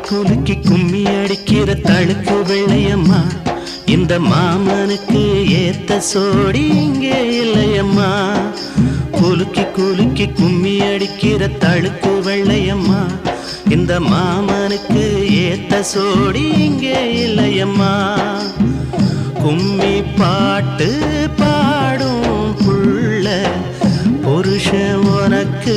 குலுக்கி கும்மி அடிக்கிற தழுக்கு வெள்ளையம்மா இந்த மாமனுக்கு ஏத்த சோடி இங்கே இல்லையம்மா. குலுக்கி கும்மி அடிக்கிற தழுக்கு வெள்ளையம்மா இந்த மாமனுக்கு ஏத்த சோடி இங்கே இல்லையம்மா. கும்மி பாட்டு பாடும் புள்ள புருஷன் உனக்கு